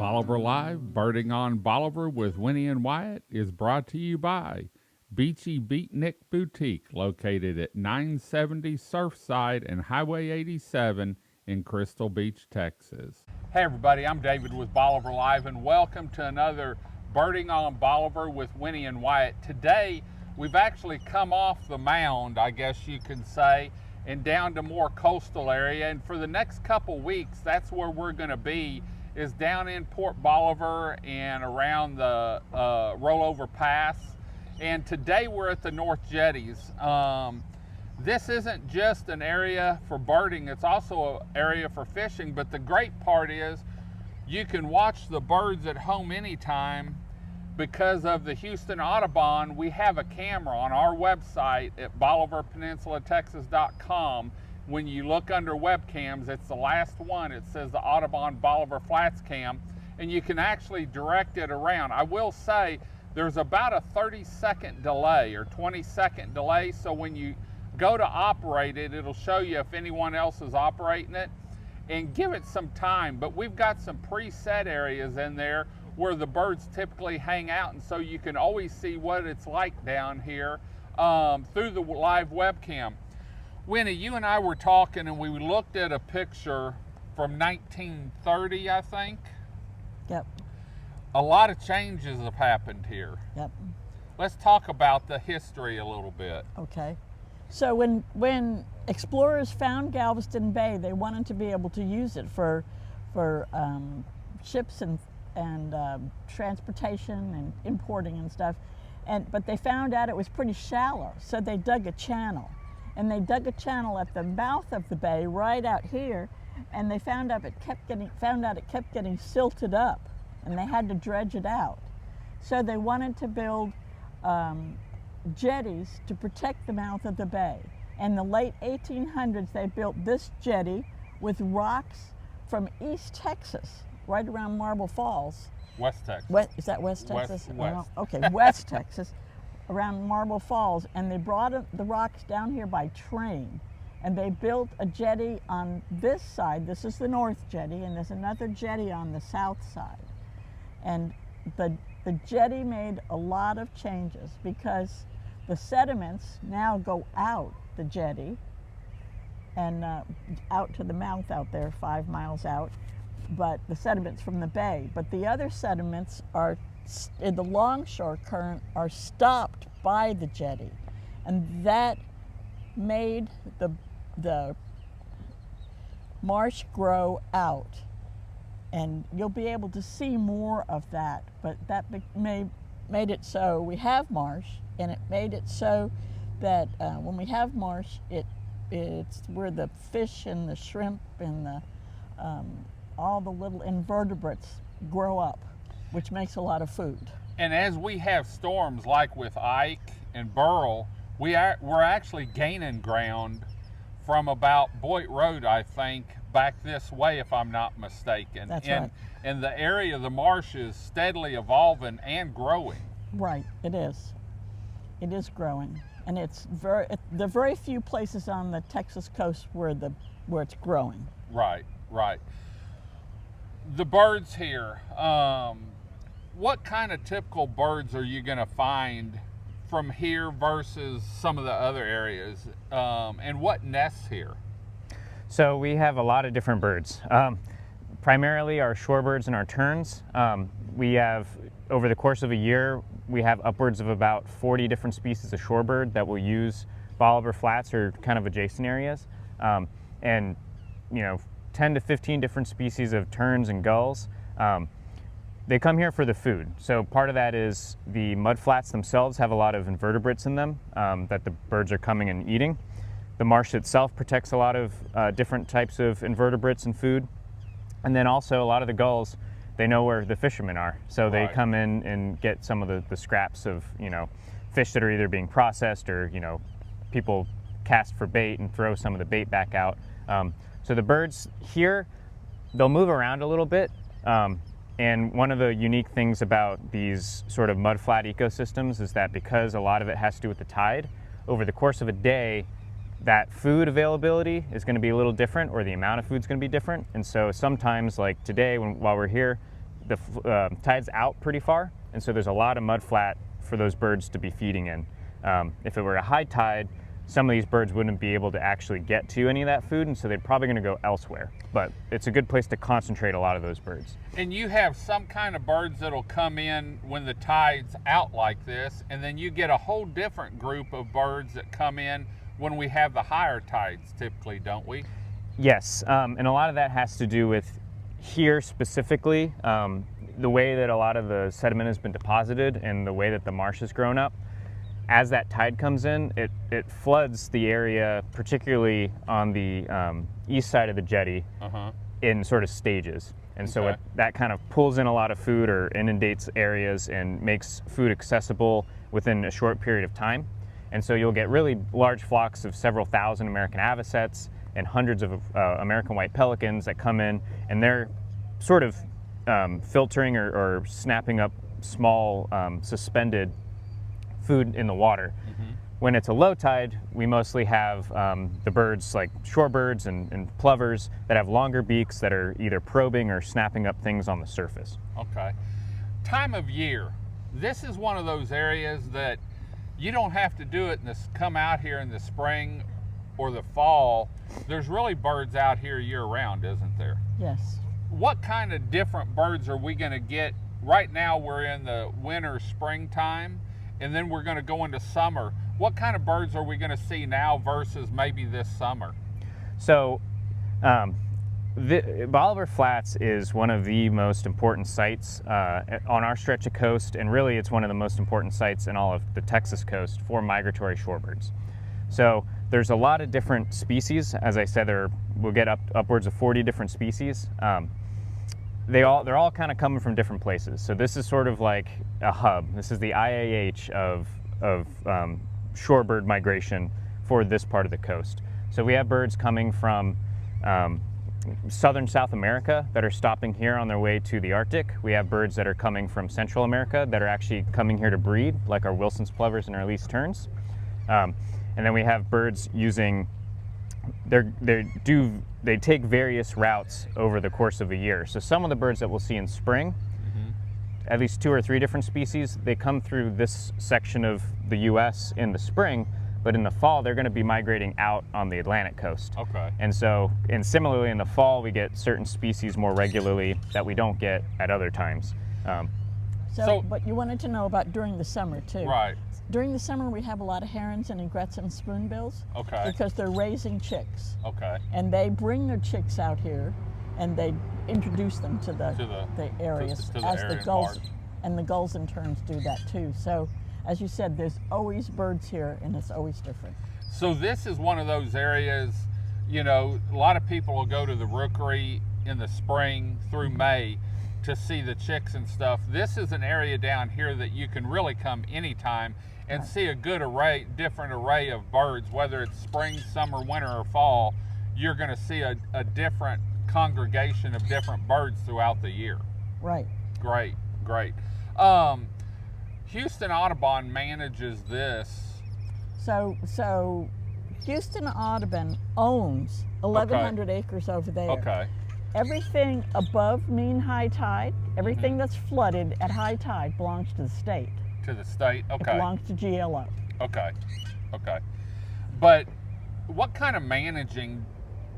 Bolivar Live, Birding on Bolivar with Winnie and Wyatt is brought to you by Beachy Beatnik Boutique, located at 970 Surfside and Highway 87 in Crystal Beach, Texas. Hey everybody, I'm David with Bolivar Live and welcome to another Birding on Bolivar with Winnie and Wyatt. Today, we've actually come off the mound, I guess you can say, and down to more coastal area. And for the next couple weeks, that's where we're going to be, is down in Port Bolivar and around the Rollover Pass. And today we're at the North Jetties. This isn't just an area for birding, it's also an area for fishing, but the great part is you can watch the birds at home anytime. Because of the Houston Audubon, we have a camera on our website at BolivarPeninsulaTexas.com. When you look under webcams, it's the last one. It says the Audubon Bolivar Flats Cam, and you can actually direct it around. I will say there's about a 30-second delay or 20-second delay, so when you go to operate it, it'll show you if anyone else is operating it, and give it some time. But we've got some preset areas in there where the birds typically hang out, and so you can always see what it's like down here through the live webcam. Winnie, you and I were talking and we looked at a picture from 1930, I think. Yep. A lot of changes have happened here. Yep. Let's talk about the history a little bit. Okay. So when explorers found Galveston Bay, they wanted to be able to use it for ships and transportation and importing and stuff, but they found out it was pretty shallow, so they dug a channel, and they dug a channel at the mouth of the bay right out here, and they found out it kept getting silted up, and they had to dredge it out. So they wanted to build jetties to protect the mouth of the bay. In the late 1800s, they built this jetty with rocks from East Texas, right around Marble Falls. West Texas. Is that West Texas? West. Okay, West Texas, around Marble Falls, and they brought the rocks down here by train, and they built a jetty on this side. This is the north jetty, and there's another jetty on the south side. And the jetty made a lot of changes because the sediments now go out the jetty and out to the mouth out there, 5 miles out. But the sediments from the bay, but the other sediments are in the longshore current are stopped by the jetty, and that made the marsh grow out, and you'll be able to see more of that. But that made it so we have marsh, and it made it so that when we have marsh, it's where the fish and the shrimp and the all the little invertebrates grow up, which makes a lot of food. And as we have storms like with Ike and Burl, we're actually gaining ground from about Boyd Road, I think, back this way, if I'm not mistaken. That's right. And the area of the marsh is steadily evolving and growing. Right, it is. It is growing, and there are very few places on the Texas coast where it's growing. Right, right. The birds here, what kind of typical birds are you going to find from here versus some of the other areas, and what nests here? So we have a lot of different birds, primarily our shorebirds and our terns. We have, over the course of a year, we have upwards of about 40 different species of shorebird that will use Bolivar Flats or kind of adjacent areas, and 10 to 15 different species of terns and gulls. They come here for the food. So part of that is the mudflats themselves have a lot of invertebrates in them that the birds are coming and eating. The marsh itself protects a lot of different types of invertebrates and food. And then also a lot of the gulls, they know where the fishermen are. So they come in and get some of the scraps of fish that are either being processed or people cast for bait and throw some of the bait back out. So the birds here, they'll move around a little bit. And one of the unique things about these sort of mudflat ecosystems is that because a lot of it has to do with the tide, over the course of a day, that food availability is going to be a little different, or the amount of food is going to be different. And so sometimes, like today, while we're here, the tide's out pretty far, and so there's a lot of mud flat for those birds to be feeding in. If it were a high tide, some of these birds wouldn't be able to actually get to any of that food, and so they're probably going to go elsewhere. But it's a good place to concentrate a lot of those birds. And you have some kind of birds that'll come in when the tide's out like this, and then you get a whole different group of birds that come in when we have the higher tides typically, don't we? Yes, and a lot of that has to do with here specifically, the way that a lot of the sediment has been deposited and the way that the marsh has grown up. As that tide comes in, it floods the area, particularly on the east side of the jetty, in sort of stages. And so that kind of pulls in a lot of food or inundates areas and makes food accessible within a short period of time. And so you'll get really large flocks of several thousand American avocets and hundreds of American white pelicans that come in, and they're sort of filtering or snapping up small suspended food in the water. When it's a low tide, we mostly have the birds like shorebirds and plovers that have longer beaks that are either probing or snapping up things on the surface. Okay. Time of year. This is one of those areas that you don't have to do it in this, come out here in the spring or the fall. There's really birds out here year round, isn't there? Yes. What kind of different birds are we going to get? Right now we're in the winter, springtime, and then we're going to go into summer. What kind of birds are we going to see now versus maybe this summer? So Bolivar Flats is one of the most important sites on our stretch of coast, and really it's one of the most important sites in all of the Texas coast for migratory shorebirds. So there's a lot of different species. As I said, we'll get upwards of 40 different species. They're all kind of coming from different places. So this is sort of like a hub. This is the IAH of shorebird migration for this part of the coast. So we have birds coming from southern South America that are stopping here on their way to the Arctic. We have birds that are coming from Central America that are actually coming here to breed, like our Wilson's plovers and our least terns. And then we have birds using, they take various routes over the course of a year. So some of the birds that we'll see in spring, at least 2 or 3 different species, they come through this section of the US in the spring, but in the fall they're going to be migrating out on the Atlantic coast. Okay. And similarly in the fall we get certain species more regularly that we don't get at other times. But you wanted to know about during the summer too. Right. During the summer we have a lot of herons and egrets and spoonbills. Okay. Because they're raising chicks. Okay. And they bring their chicks out here and they introduce them to the areas as the gulls and the gulls in turns do that too. So as you said, there's always birds here and it's always different. So this is one of those areas, you know, a lot of people will go to the rookery in the spring through May to see the chicks and stuff. This is an area down here that you can really come anytime and see a good different array of birds, whether it's spring, summer, winter, or fall. You're going to see a different congregation of different birds throughout the year. Right. Great, great. Houston Audubon manages this. So Houston Audubon owns 1,100 acres over there. Okay. Everything above mean high tide, everything that's flooded at high tide belongs to the state. To the state, okay. It belongs to GLO. Okay, okay. But what kind of managing,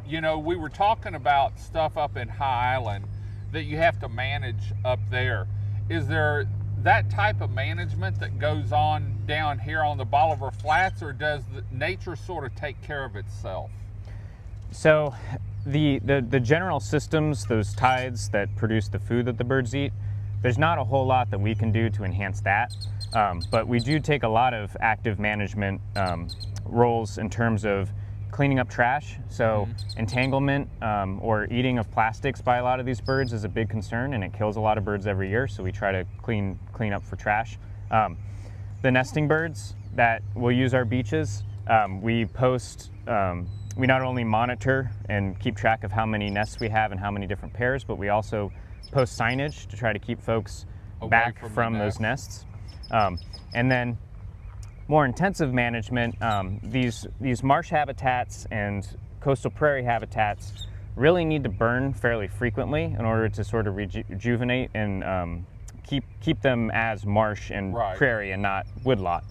you know, we were talking about stuff up in High Island that you have to manage up there. Is there that type of management that goes on down here on the Bolivar Flats, or does nature sort of take care of itself? So the general systems, those tides that produce the food that the birds eat, there's not a whole lot that we can do to enhance that. But we do take a lot of active management roles in terms of cleaning up trash. So entanglement or eating of plastics by a lot of these birds is a big concern, and it kills a lot of birds every year. So we try to clean up for trash. The nesting birds that will use our beaches, we post. We not only monitor and keep track of how many nests we have and how many different pairs, but we also post signage to try to keep folks back from those nests. And then more intensive management, these marsh habitats and coastal prairie habitats really need to burn fairly frequently in order to sort of rejuvenate and keep them as marsh and Right. prairie and not woodlot.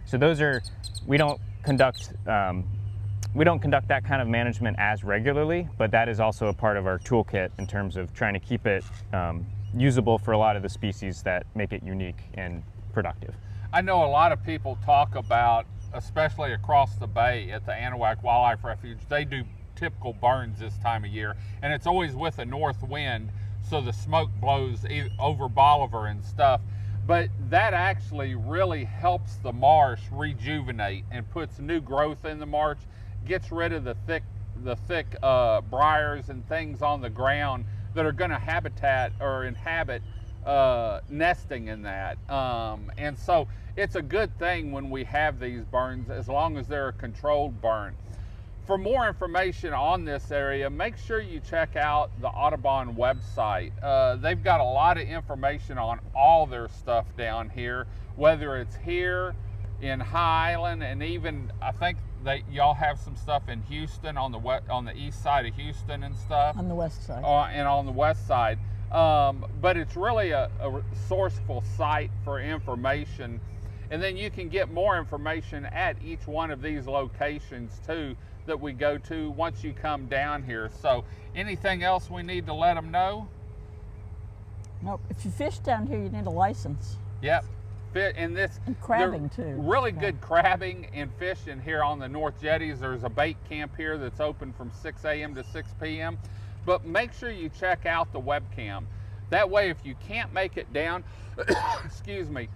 So those are, we don't conduct that kind of management as regularly, but that is also a part of our toolkit in terms of trying to keep it usable for a lot of the species that make it unique and productive. I know a lot of people talk about, especially across the bay at the Anahuac Wildlife Refuge, they do typical burns this time of year, and it's always with a north wind, so the smoke blows over Bolivar and stuff. But that actually really helps the marsh rejuvenate and puts new growth in the marsh, gets rid of the thick briars and things on the ground that are going to inhabit nesting in that. And so it's a good thing when we have these burns, as long as they're a controlled burn. For more information on this area, make sure you check out the Audubon website. They've got a lot of information on all their stuff down here, whether it's here in High Island, and even I think y'all have some stuff in Houston on the east side of Houston and stuff. On the west side. And on the west side. But it's really a sourceful site for information. And then you can get more information at each one of these locations too that we go to once you come down here. So anything else we need to let them know? No, if you fish down here, you need a license. Yep. And crabbing too. Really good crabbing and fishing here on the North Jetties. There's a bait camp here that's open from 6 a.m. to 6 p.m. But make sure you check out the webcam. That way, if you can't make it down, excuse me,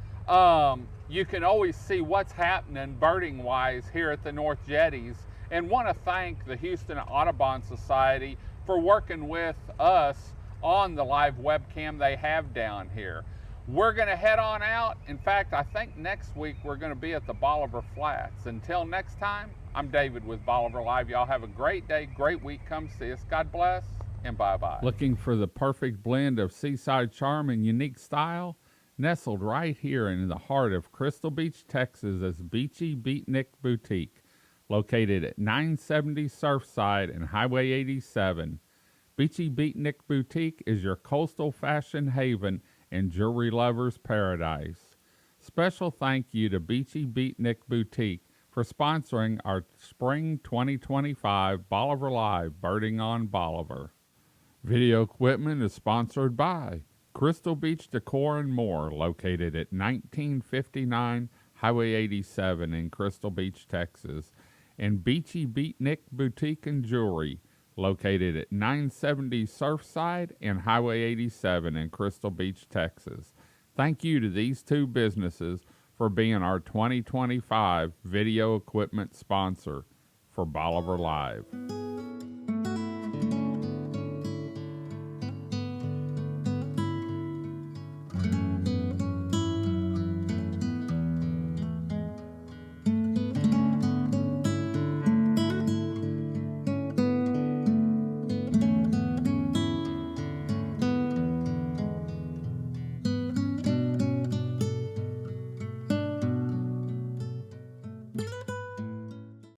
you can always see what's happening birding wise here at the North Jetties. And want to thank the Houston Audubon Society for working with us on the live webcam they have down here. We're going to head on out. In fact, I think next week we're going to be at the Bolivar Flats. Until next time, I'm David with Bolivar Live. Y'all have a great day, great week. Come see us. God bless, and bye-bye. Looking for the perfect blend of seaside charm and unique style? Nestled right here in the heart of Crystal Beach, Texas is Beachy Beatnik Boutique, located at 970 Surfside and Highway 87. Beachy Beatnik Boutique is your coastal fashion haven and jewelry lovers' paradise. Special thank you to Beachy Beatnik Boutique for sponsoring our Spring 2025 Bolivar Live Birding on Bolivar. Video equipment is sponsored by Crystal Beach Decor and More, located at 1959 Highway 87 in Crystal Beach, Texas, and Beachy Beatnik Boutique and Jewelry, located at 970 Surfside and Highway 87 in Crystal Beach, Texas. Thank you to these two businesses for being our 2025 video equipment sponsor for Bolivar Live.